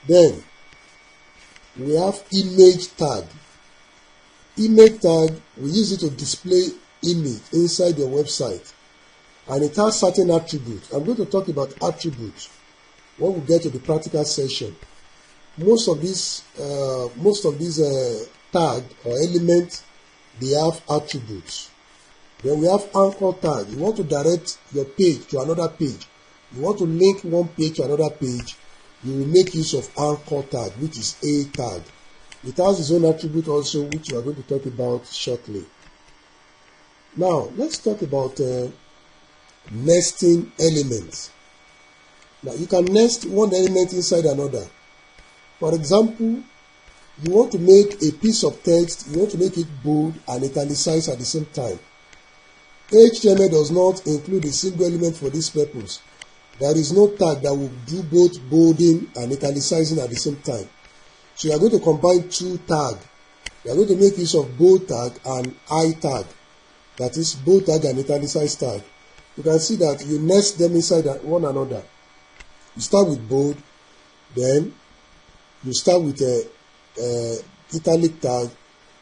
Then we have image tag. Image tag, we use it to display image inside your website, and it has certain attributes. I'm going to talk about attributes when we get to the practical session. Most of these tag or elements, they have attributes. Then we have anchor tag. You want to direct your page to another page. You want to link one page to another page. You will make use of anchor tag, which is a tag. It has its own attribute also, which we are going to talk about shortly. Now, let's talk about nesting elements. Now, you can nest one element inside another. For example, you want to make a piece of text, you want to make it bold and italicized at the same time. HTML does not include a single element for this purpose. There is no tag that will do both bolding and italicizing at the same time. So you are going to combine two tags. You are going to make use of bold tag and I tag. That is bold tag and italicized tag. You can see that you nest them inside one another. You start with bold, then you start with a italic tag.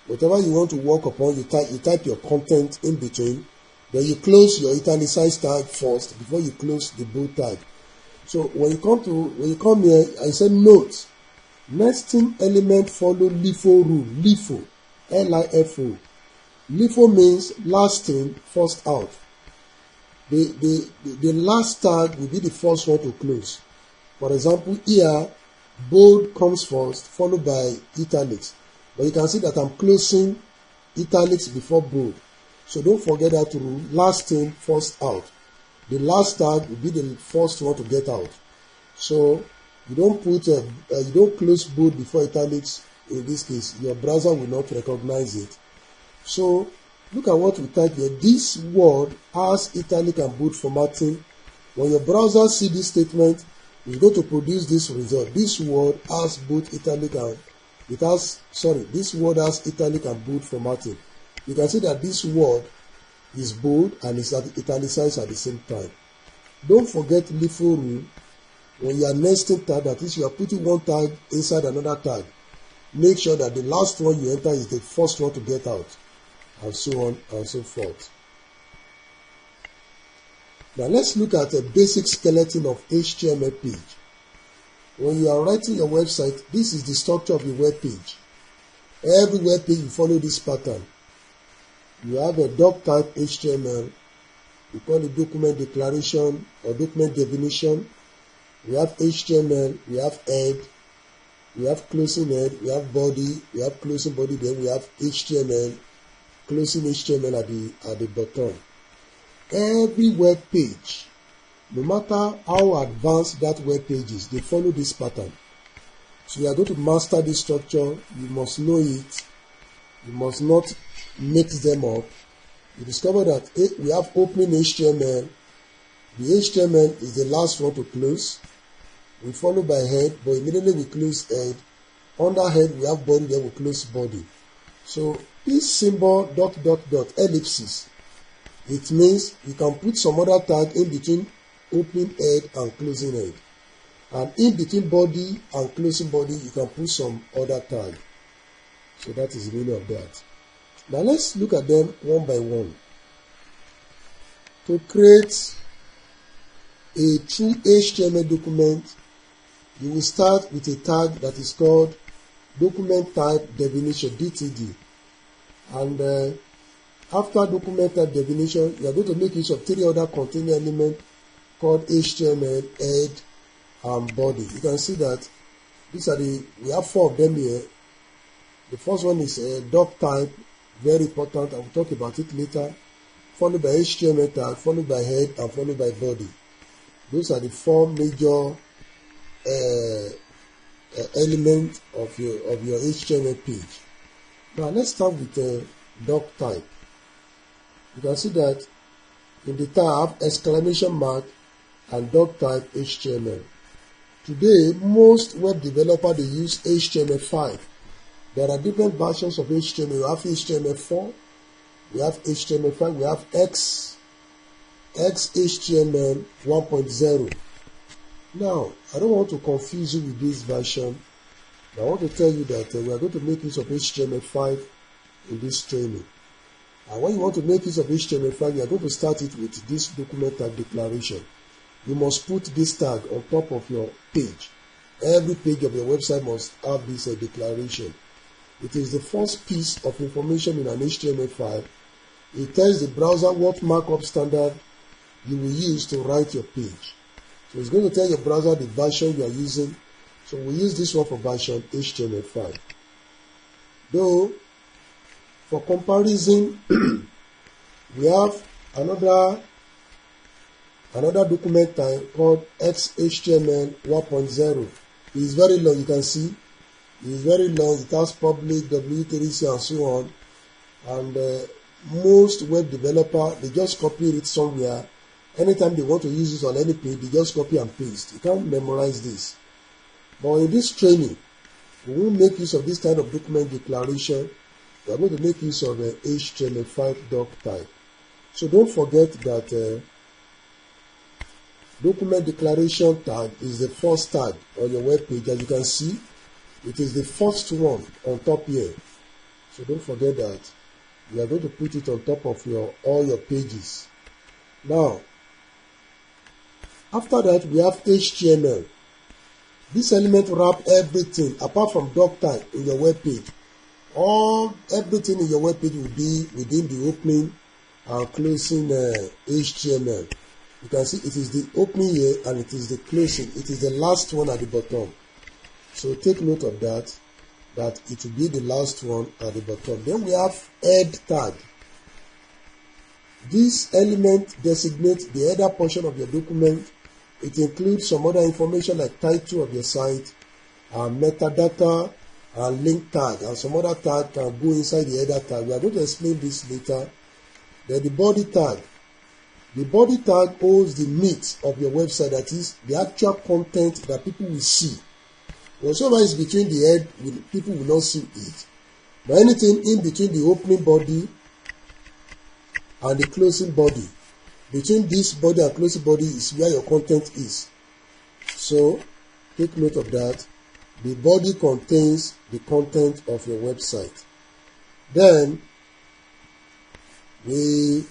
Whatever you want to work upon, you type your content in between. Then you close your italicized tag first before you close the bold tag. So when you come here, I said note. Nesting element follow LIFO rule. LIFO, L-I-F-O. LIFO means last in, first out. The last tag will be the first one to close. For example, here, bold comes first, followed by italics. But you can see that I'm closing italics before bold. So don't forget that rule, last in, first out. The last tag will be the first one to get out. So you don't close bold before italics. In this case, your browser will not recognize it. So look at what we type here. This word has italic and bold formatting. When your browser sees this statement, it's going to produce this result. This word has both italic and this word has italic and bold formatting. You can see that this word is bold and is italicized at the same time. Don't forget LIFO rule. When you are nesting tag, that is, you are putting one tag inside another tag. Make sure that the last one you enter is the first one to get out, and so on and so forth. Now let's look at a basic skeleton of HTML page. When you are writing your website, this is the structure of your web page. Every web page will follow this pattern. You have a doc type HTML. We call it document declaration or document definition. We have HTML, we have head, we have closing head, we have body, we have closing body, then we have HTML, closing HTML at the bottom. Every web page, no matter how advanced that web page is, they follow this pattern. So you are going to master this structure. You must know it. You must not mix them up. You discover that we have opening HTML. The HTML is the last one to close. We follow by head, but immediately we close head. Under head we have body, then we close body. So this symbol ... ellipsis, it means you can put some other tag in between opening head and closing head. And in between body and closing body, you can put some other tag. So that is the meaning of that. Now let's look at them one by one. To create a true HTML document, you will start with a tag that is called document type definition, DTD. And after document type definition, you are going to make use of three other container elements called HTML, head, and body. You can see that we have four of them here. The first one is a doc type, very important. I will talk about it later. Followed by HTML tag, followed by head, and followed by body. Those are the four major elements of your HTML page. Now let's start with the doc type. You can see that in the tab exclamation mark and doc type HTML. Today, most web developers they use HTML5. There are different versions of HTML. We have HTML4, we have HTML5, we have XHTML 1.0. Now, I don't want to confuse you with this version. I want to tell you that we are going to make use of HTML5 in this training. And when you want to make use of HTML5, you are going to start it with this document tag declaration. You must put this tag on top of your page. Every page of your website must have this declaration. It is the first piece of information in an HTML file. It tells the browser what markup standard you will use to write your page. So it's going to tell your browser the version you are using. So we use this one for version HTML5. Though, for comparison, we have another document type called XHTML 1.0. It is very long, you can see. It is very long, it has public, W3C and so on. And most web developer, they just copy it somewhere. Anytime they want to use this on any page, they just copy and paste. You can't memorize this. But in this training, we will make use of this kind of document declaration. We are going to make use of HTML5 doc type. So don't forget that document declaration tag is the first tag on your web page. As you can see, it is the first one on top here. So don't forget that. You are going to put it on top of all your pages. Now, after that, we have HTML. This element wrap everything apart from doc type in your web page. Everything in your web page will be within the opening and closing HTML. You can see it is the opening here and it is the closing. It is the last one at the bottom. So take note of that it will be the last one at the bottom. Then we have head tag. This element designates the header portion of your document. It includes some other information like title of your site, and metadata, and link tag, and some other tag can go inside the header tag. We are going to explain this later. Then the body tag. The body tag holds the meat of your website, that is, the actual content that people will see. Whatever is between the head, people will not see it. But anything in between the opening body and the closing body, between this body and closing body is where your content is. So take note of that. The body contains the content of your website. Then we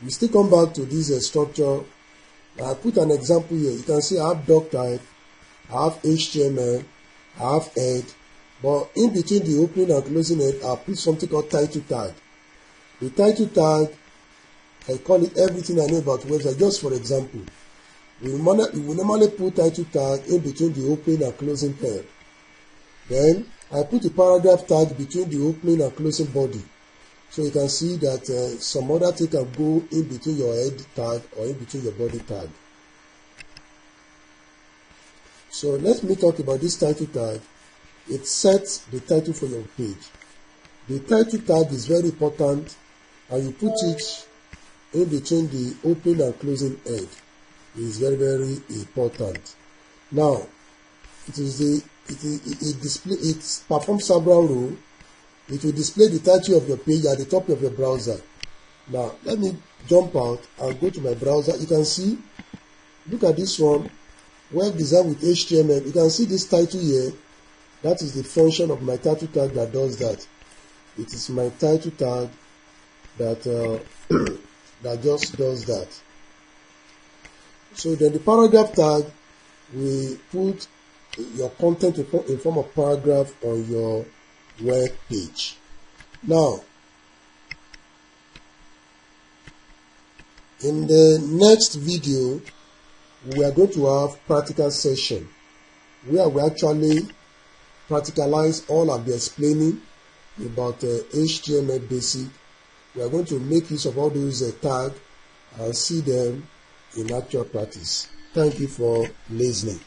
still come back to this structure. I put an example here. You can see I have doc type, I have HTML, I have head, but in between the opening and closing head, I put something called title tag. The title tag, I call it everything I know about website. Just for example, we will normally put title tag in between the opening and closing head. Then I put a paragraph tag between the opening and closing body. So you can see that some other thing can go in between your head tag or in between your body tag. So let me talk about this title tag. It sets the title for your page. The title tag is very important, and you put it in between the opening and closing head. It is very, very important. Now, it performs several roles. It will display the title of your page at the top of your browser. Now, let me jump out and go to my browser. You can see, look at this one, web design with HTML. You can see this title here. That is the function of my title tag that does that. It is my title tag that that just does that. So then the paragraph tag, we put your content in form of paragraph on your web page. Now, in the next video, we are going to have practical session where we actually practicalize all I've been explaining about HTML basic. We are going to make use of all those tags and see them in actual practice. Thank you for listening.